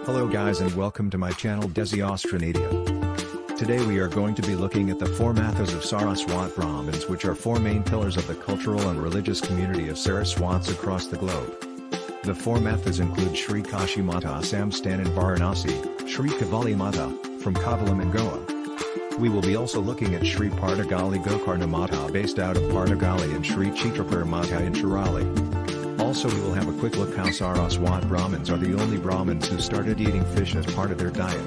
Hello guys and welcome to my channel Desi Austranadia. Today we are going to be looking at the four Mathas of Saraswat Brahmins, which are four main pillars of the cultural and religious community of Saraswats across the globe. The four Mathas include Shri Kashi Matha Samsthana in Varanasi, Shri Kavale Matha, from Kavale in Goa. We will be also looking at Shri Partagali Gokarna Matha based out of Partagali and Shri Chitrapur Matha in Shirali. Also we will have a quick look how Saraswat Brahmins are the only Brahmins who started eating fish as part of their diet.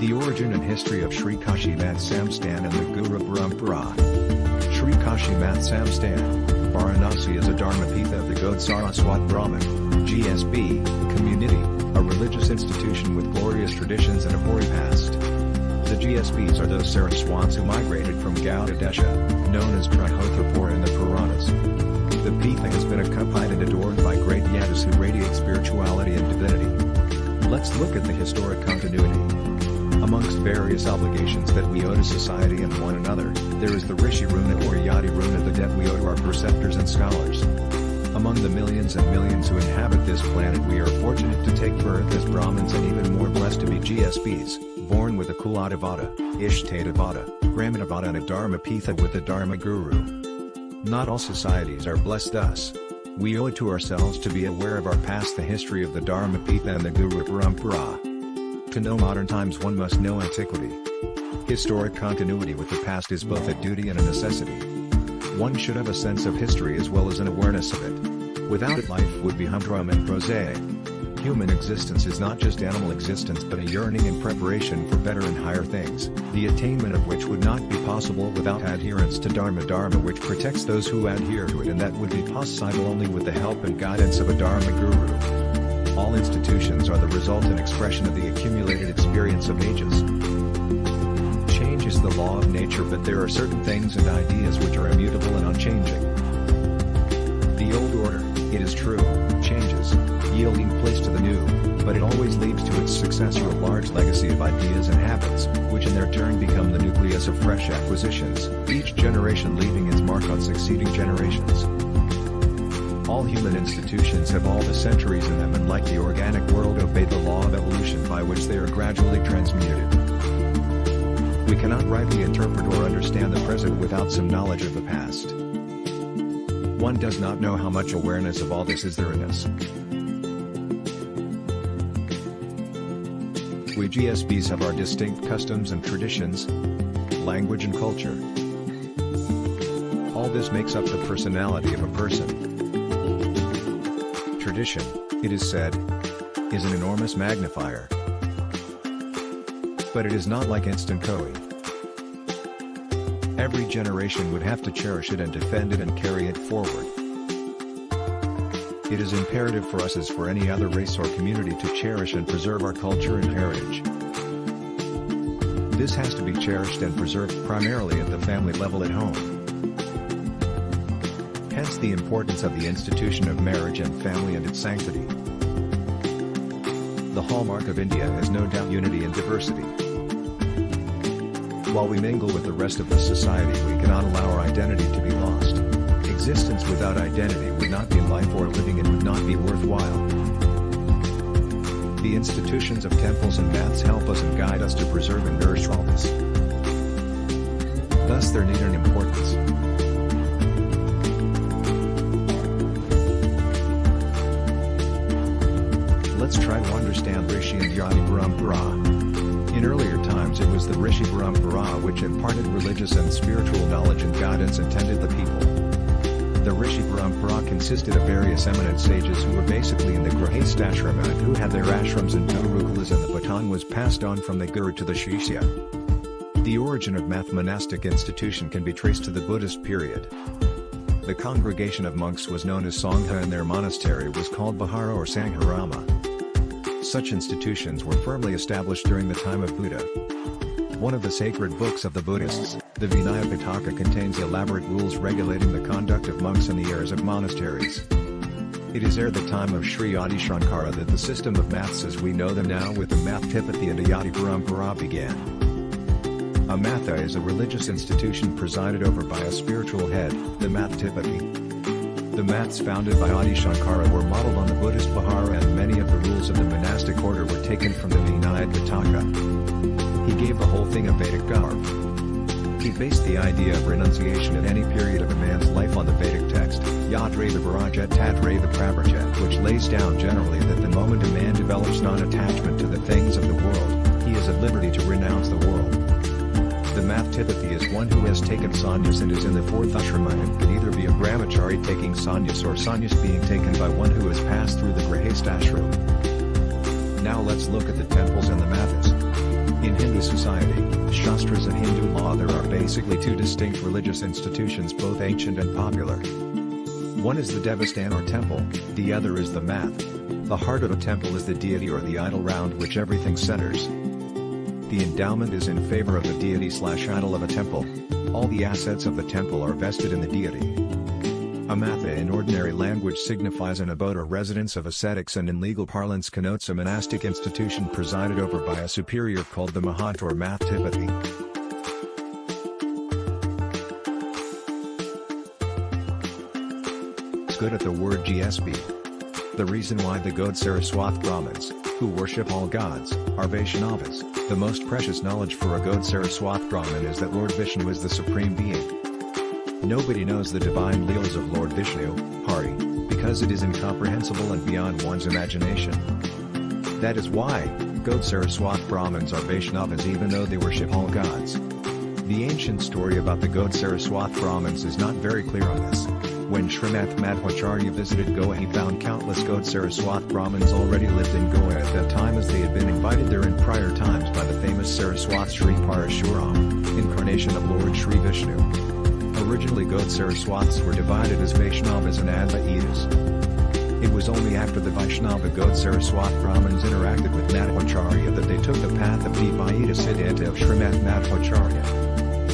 The origin and history of Shri Kashi Math Samsthana and the Guru Parampara. Shri Kashi Math Samsthana, Varanasi is a Dharmapitha of the Gaudapacharya Brahmin, GSB, community, a religious institution with glorious traditions and a hoary past. The GSBs are those Saraswats who migrated from Gaudapacharya, known as Chitrapur in the Puranas. The Pitha has been accompanied and adored by great Yadus who radiate spirituality and divinity. Let's look at the historic continuity. Amongst various obligations that we owe to society and one another, there is the Rishi Runa or Yadi Runa, the debt we owe to our preceptors and scholars. Among the millions and millions who inhabit this planet, we are fortunate to take birth as Brahmins and even more blessed to be GSBs, born with a Kuladavada, Ishtadavada, Graminavada and a Dharma Pitha with the Dharma Guru. Not all societies are blessed thus. We owe it to ourselves to be aware of our past, the history of the Dharma Pitha and the Guru Parampara. To know modern times one must know antiquity. Historic continuity with the past is both a duty and a necessity. One should have a sense of history as well as an awareness of it. Without it life would be humdrum and prosaic. Human existence is not just animal existence but a yearning and preparation for better and higher things, the attainment of which would not be possible without adherence to Dharma which protects those who adhere to it, and that would be possible only with the help and guidance of a Dharma Guru. All institutions are the result and expression of the accumulated experience of ages. Change is the law of nature, but there are certain things and ideas which are immutable and unchanging. The old order, it is true, changes, yielding place to the new, but it always leaves to its successor a large legacy of ideas and habits, which in their turn become the nucleus of fresh acquisitions, each generation leaving its mark on succeeding generations. All human institutions have all the centuries in them, and like the organic world obey the law of evolution by which they are gradually transmuted. We cannot rightly interpret or understand the present without some knowledge of the past. One does not know how much awareness of all this is there in us. We GSBs have our distinct customs and traditions, language and culture. All this makes up the personality of a person. Tradition, it is said, is an enormous magnifier. But it is not like instant koi. Every generation would have to cherish it and defend it and carry it forward. It is imperative for us as for any other race or community to cherish and preserve our culture and heritage. This has to be cherished and preserved primarily at the family level at home. Hence the importance of the institution of marriage and family and its sanctity. The hallmark of India is no doubt unity and diversity. While we mingle with the rest of the society, we cannot allow our identity to be lost. Existence without identity would not be life, or living it would not be worthwhile. The institutions of temples and baths help us and guide us to preserve and nourish all this. Thus their need and importance. Let's try to understand Rishi and Yadi Parampara. In earlier times it was the Rishi Parampara which imparted religious and spiritual knowledge and guidance and tended the people. The Rishi Parampara consisted of various eminent sages who were basically in the Grihasthashrama and who had their ashrams and gurukulas, and the baton was passed on from the guru to the shishya. The origin of Math monastic institution can be traced to the Buddhist period. The congregation of monks was known as Sangha and their monastery was called Vihara or Sangharama. Such institutions were firmly established during the time of Buddha. One of the sacred books of the Buddhists, the Vinaya Pitaka, contains elaborate rules regulating the conduct of monks and the heirs of monasteries. It is ere the time of Shri Adi Shankaracharya that the system of maths as we know them now with the Math Tipathy and a Yadi Parampara began. A Matha is a religious institution presided over by a spiritual head, the Mathtipati. The Maths founded by Adi Shankaracharya were modeled on the Buddhist Vihara, and many of the rules of the monastic order were taken from the Vinaya Pitaka. He gave the whole thing a Vedic garb. He based the idea of renunciation at any period of a man's life on the Vedic text, Yatreva Virajet Tatreva Pravarjet, which lays down generally that the moment a man develops non-attachment to the things of the world, he is at liberty to renounce the world. The Mathtipati is one who has taken sannyas and is in the fourth ashrama, and could either be a brahmachari taking sannyas or sannyas being taken by one who has passed through the grihastha ashram. Now let's look at the temples and the Mathas. In Hindu society, Shastras and Hindu law, there are basically two distinct religious institutions, both ancient and popular. One is the Devasthan or temple, the other is the Math. The heart of a temple is the deity or the idol round which everything centers. The endowment is in favor of the deity/idol of a temple. All the assets of the temple are vested in the deity. A Matha in ordinary language signifies an abode or residence of ascetics, and in legal parlance connotes a monastic institution presided over by a superior called the Mahat or Mathtipati. It's good at the word GSB. The reason why the Gaudapacharya Brahmins, who worship all gods, are Vaishnavas. The most precious knowledge for a Gaudapacharya Brahmin is that Lord Vishnu is the supreme being. Nobody knows the divine leelas of Lord Vishnu, Hari, because it is incomprehensible and beyond one's imagination. That is why Gaudapacharya Brahmins are Vaishnavas even though they worship all gods. The ancient story about the Gaudapacharya Brahmins is not very clear on this. When Shri Gaudapacharya visited Goa, he found countless Gaudapacharya Brahmins already lived in Goa at that time, as they had been invited there in prior times by the famous Saraswat Sri Parshurama, incarnation of Lord Shri Vishnu. Originally Gaudapacharya were divided as Vaishnavas and Advaitas. It was only after the Vaishnava Gaudapacharya Brahmins interacted with Madhvacharya that they took the path of Advaita Siddhanta of Srimad Madhvacharya.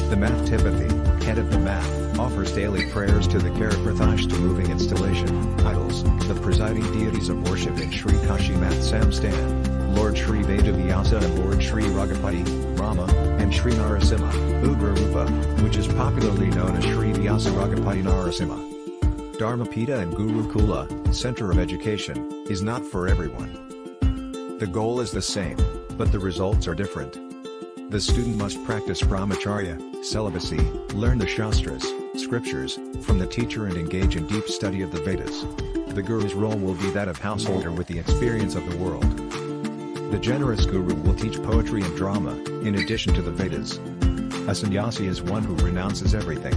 The Mathtipati, head of the Math, offers daily prayers to the Karaprathashta moving installation, idols, the presiding deities of worship in Shri Kashi Math Samsthan, Lord Shri Vedavyasa and Lord Shri Ragapati, Rama, and Shri Narasimha, Ugra Rupa, which is popularly known as Shri Vyasa Ragapati Narasimha. Dharmapita and Gurukula, center of education, is not for everyone. The goal is the same, but the results are different. The student must practice brahmacharya, celibacy, learn the shastras, scriptures, from the teacher and engage in deep study of the Vedas. The guru's role will be that of householder with the experience of the world. The generous guru will teach poetry and drama, in addition to the Vedas. A sannyasi is one who renounces everything.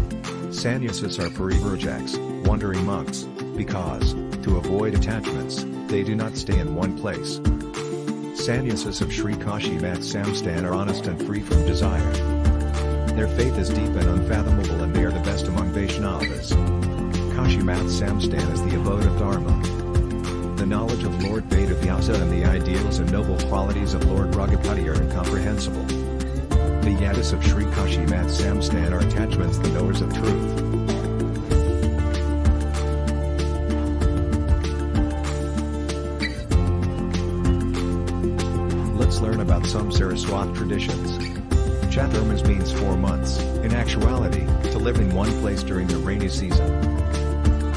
Sannyasis are parivrajaks, wandering monks, because, to avoid attachments, they do not stay in one place. Sannyasis of Shri Kashi Math Samsthan are honest and free from desire. Their faith is deep and unfathomable, and they are the best among Vaishnavas. Kashi Math Samsthan is the abode of Dharma. The knowledge of Lord Vedavyasa and the ideals and noble qualities of Lord Ragapati are incomprehensible. The yadis of Shri Kashi Math Samsthan are attachments, the knowers of truth. Let's learn about some Saraswat traditions. Chaturmas means 4 months, in actuality, to live in one place during the rainy season.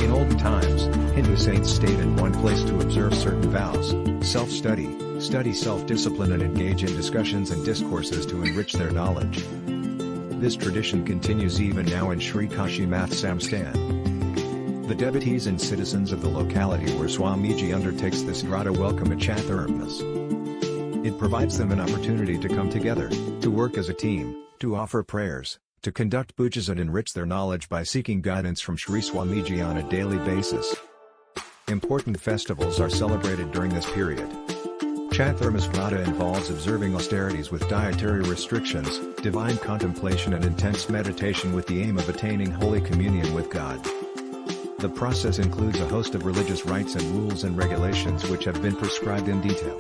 In olden times, Hindu saints stayed in one place to observe certain vows, self-study, study self-discipline, and engage in discussions and discourses to enrich their knowledge. This tradition continues even now in Shri Kashi Math Samsthan. The devotees and citizens of the locality where Swamiji undertakes this vrata welcome at Chaturmas. It provides them an opportunity to come together, to work as a team, to offer prayers, to conduct pujas and enrich their knowledge by seeking guidance from Shri Swamiji on a daily basis. Important festivals are celebrated during this period. Chaturmas Vrata involves observing austerities with dietary restrictions, divine contemplation and intense meditation with the aim of attaining holy communion with God. The process includes a host of religious rites and rules and regulations which have been prescribed in detail.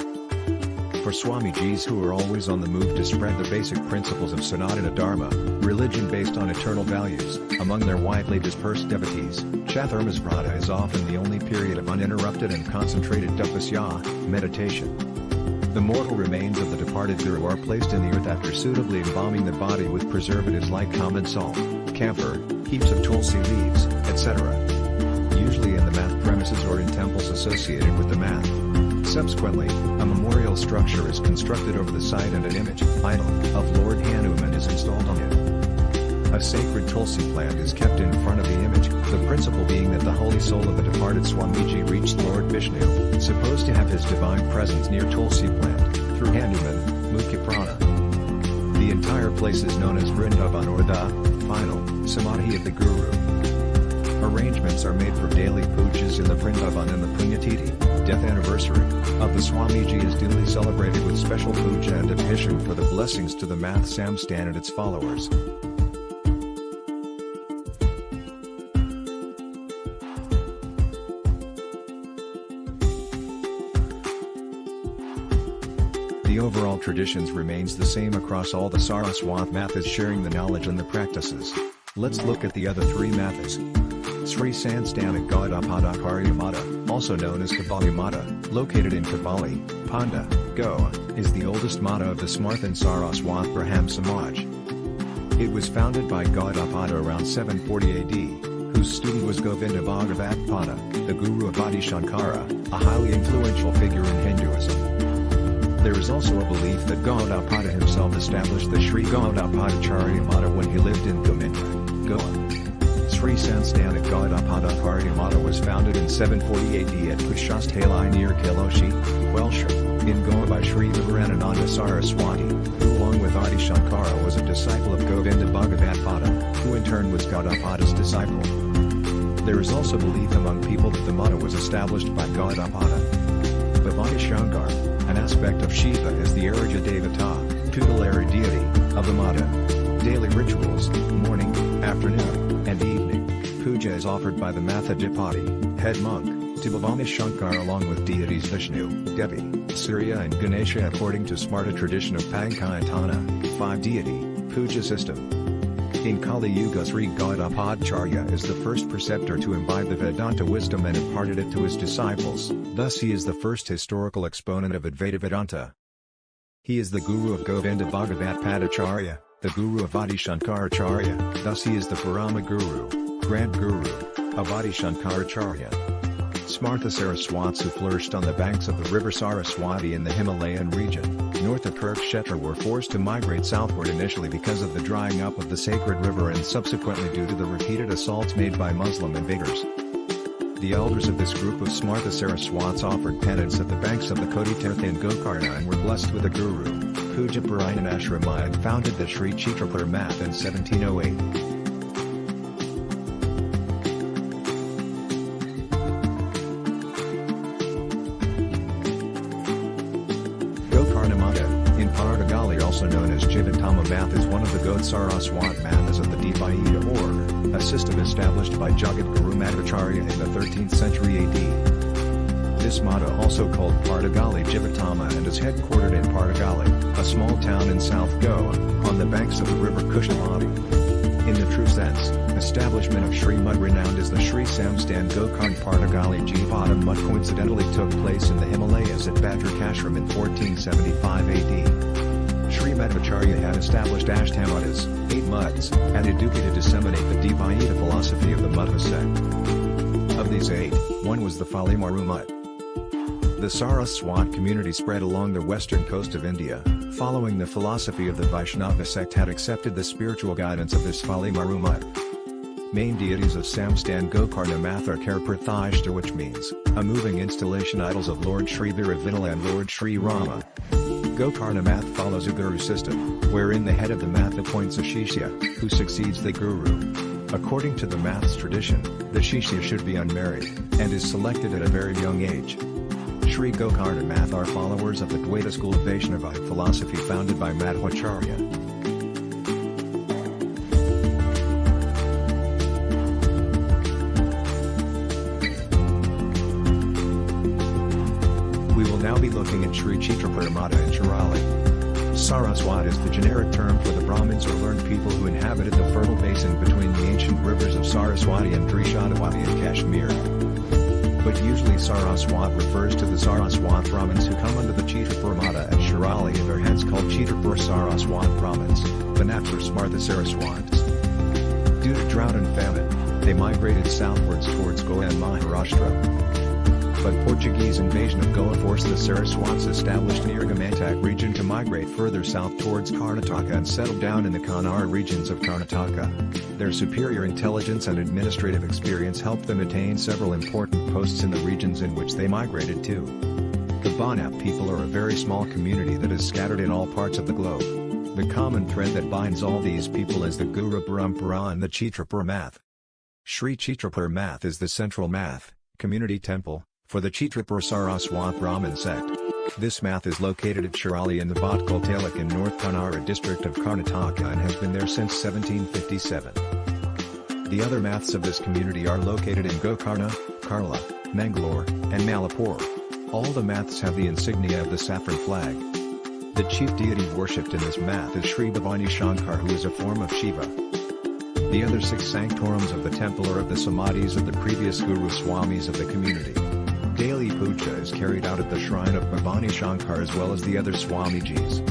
For Swamijis who are always on the move to spread the basic principles of Sanatana Dharma, religion based on eternal values, among their widely dispersed devotees, Chaturmas Vrata is often the only period of uninterrupted and concentrated tapasya, meditation. The mortal remains of the departed guru are placed in the earth after suitably embalming the body with preservatives like common salt, camphor, heaps of tulsi leaves, etc. Usually in the math premises or in temples associated with the math. Subsequently, a memorial structure is constructed over the site and an image, idol, of Lord Hanuman is installed on it. A sacred tulsi plant is kept in front of the image, the principle being that the holy soul of the departed Swamiji reached Lord Vishnu, supposed to have his divine presence near tulsi plant, through Hanuman, Mukhya Prana. The entire place is known as Vrindavan or the final Samadhi of the Guru. Arrangements are made for daily pujas in the Vrindavan, and the Punyatiti, death anniversary, of the Swamiji is duly celebrated with special puja and abhishek for the blessings to the Math Samsthan and its followers. The overall traditions remains the same across all the Saraswat Mathas, sharing the knowledge and the practices. Let's look at the other three Mathas. Shri Samsthana Gaudapacharya Matha, also known as Kavale Matha, located in Kavale, Panda, Goa, is the oldest Matha of the Smarthan Saraswat Brahmin Samaj. It was founded by Gaudapacharya around 740 AD, whose student was Govinda Bhagavad-pada, the guru of Adi Shankaracharya, a highly influential figure in Hinduism. There is also a belief that Gaudapacharya himself established the Shri Gaudapacharya Matha when he lived in Gokarna, Goa. Shri Samsthana Gaudapacharya Matha was founded in 740 AD at Pushasthalai near Kashi, Welsh, in Goa by Shri Vivekananda Saraswati, who along with Adi Shankaracharya was a disciple of Govinda Bhagavad-pada, who in turn was Gaudapada's disciple. There is also belief among people that the Matha was established by Gaudapacharya. Adi Shankaracharya, an aspect of Shiva, is the Arja Devata, tutelary deity, of the Matha. Daily rituals, morning, afternoon, and evening, puja is offered by the Mathadipati, head monk, to Bhavani Shankar along with deities Vishnu, Devi, Surya and Ganesha according to Smarta tradition of Pankayatana, 5-deity, puja system. In Kali Yuga, Sri Gaudapacharya is the first preceptor to imbibe the Vedanta wisdom and imparted it to his disciples, thus he is the first historical exponent of Advaita Vedanta. He is the guru of Govinda Bhagavad-pada, the guru of Adi Shankaracharya, thus he is the Parama Guru, Grand Guru, of Adi Shankaracharya. Smartha Saraswats who flourished on the banks of the river Saraswati in the Himalayan region, north of Kurukshetra, were forced to migrate southward initially because of the drying up of the sacred river and subsequently due to the repeated assaults made by Muslim invaders. The elders of this group of Smartha Saraswats offered penance at the banks of the Koditirtha in Gokarna and were blessed with a guru, Puja Parayanan Ashrama, and founded the Shri Chitrapur Math in 1708. Partagali, also known as Jeevottama Math, is one of the Gaud Saraswat Mathas of the Advaita order, a system established by Jagadguru Madhvacharya in the 13th century AD. This Matha, also called Partagali Jeevottama, and is headquartered in Partagali, a small town in South Goa, on the banks of the river Kushamati. In the true sense, establishment of Shri Mud renowned as the Shri Samsthan Gokarna Partagali Jeevottama coincidentally took place in the Himalayas at Badrakashram in 1475 AD. Shri Madhvacharya had established Ashtamadas, 8 muds, at Idukki to disseminate the Advaita philosophy of the Matha sect. Of these 8, one was the Falimaru Mutt. The Saraswat community spread along the western coast of India, following the philosophy of the Vaishnava sect, had accepted the spiritual guidance of this Falimaru Mutt. Main deities of Samsthan Gokarna Math are Karprathishta, which means, a moving installation idols of Lord Shri Viravitala and Lord Shri Rama. Gokarna Math follows a guru system, wherein the head of the Math appoints a Shishya, who succeeds the guru. According to the Math's tradition, the Shishya should be unmarried, and is selected at a very young age. Shri Gokarna Math are followers of the Advaita school of Vaishnavite philosophy founded by Madhvacharya. We will now be looking at Shri Chitrapur Matha in Shirali. Saraswat is the generic term for the Brahmins or learned people who inhabited the fertile basin between the ancient rivers of Saraswati and Drishadawati in Kashmir. but usually Saraswat refers to the Saraswat Brahmins who come under the Chitrapur Matha at Shirali and are hence called Chitrapur Saraswat Brahmins. The Maths are Smartha Saraswats. Due to drought and famine, they migrated southwards towards Goa and Maharashtra. But Portuguese invasion of Goa forced the Saraswats established near Gamantak region to migrate further south towards Karnataka and settle down in the Kannada regions of Karnataka. Their superior intelligence and administrative experience helped them attain several important posts in the regions in which they migrated to. The Banap people are a very small community that is scattered in all parts of the globe. The common thread that binds all these people is the Guru Parampara and the Chitrapur Math. Shri Chitrapur Math is the central math community temple for the Chitrapur Saraswat Brahmin sect. This math is located at Shirali in the Bhatkal Taluk in North Kannada district of Karnataka and has been there since 1757. The other maths of this community are located in Gokarna, Kerala, Mangalore, and Malapur. All the maths have the insignia of the saffron flag. The chief deity worshipped in this math is Shri Bhavani Shankar, who is a form of Shiva. The other 6 sanctorums of the temple are of the samadhis of the previous Guru Swamis of the community. Daily puja is carried out at the shrine of Bhavani Shankar as well as the other Swamijis.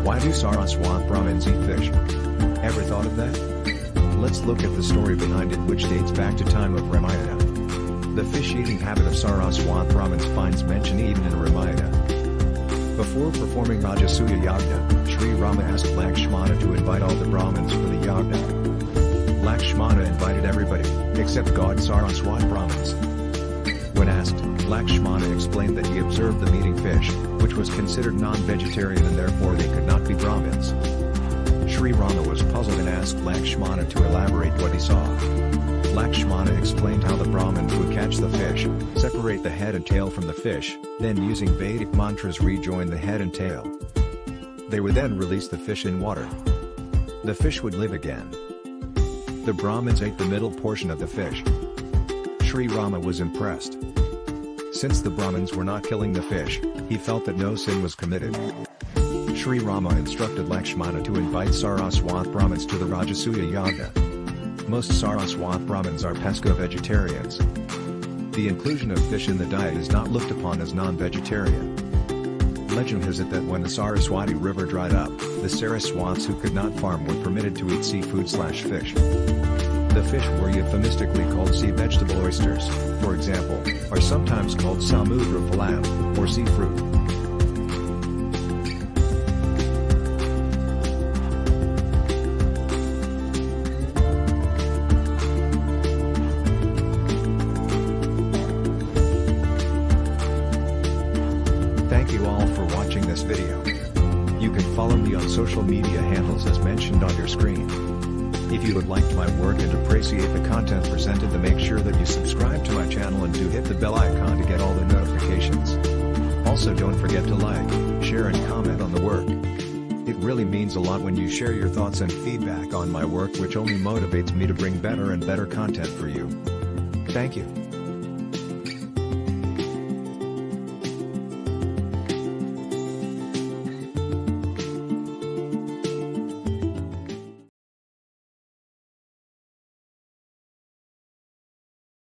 Why do Saraswat Brahmins eat fish? Ever thought of that? Let's look at the story behind it, which dates back to time of Ramayana. The fish-eating habit of Saraswat Brahmins finds mention even in Ramayana. Before performing Rajasuya Yagna, Shri Rama asked Lakshmana to invite all the Brahmins for the Yagna. Lakshmana invited everybody, except God Saraswat Brahmins. When asked, Lakshmana explained that he observed them eating fish, which was considered non-vegetarian and therefore they could not be Brahmins. Shri Rama was puzzled and asked Lakshmana to elaborate what he saw. Lakshmana explained how the Brahmins would catch the fish, separate the head and tail from the fish, then using Vedic mantras rejoin the head and tail. They would then release the fish in water. The fish would live again. The Brahmins ate the middle portion of the fish. Shri Rama was impressed. Since the Brahmins were not killing the fish, he felt that no sin was committed. Shri Rama instructed Lakshmana to invite Saraswat Brahmins to the Rajasuya Yagna. Most Saraswat Brahmins are pesco-vegetarians. The inclusion of fish in the diet is not looked upon as non-vegetarian. Legend has it that when the Saraswati river dried up, the Saraswats who could not farm were permitted to eat seafood/fish. The fish were euphemistically called sea vegetable oysters, for example, are sometimes called samudra phalam, or sea fruit. Thank you all for watching this video. You can follow me on social media handles as mentioned on your screen. If you have liked my work and appreciate the content presented, then make sure that you subscribe to my channel and do hit the bell icon to get all the notifications. Also, don't forget to like, share and comment on the work. It really means a lot when you share your thoughts and feedback on my work, which only motivates me to bring better and better content for you. Thank you.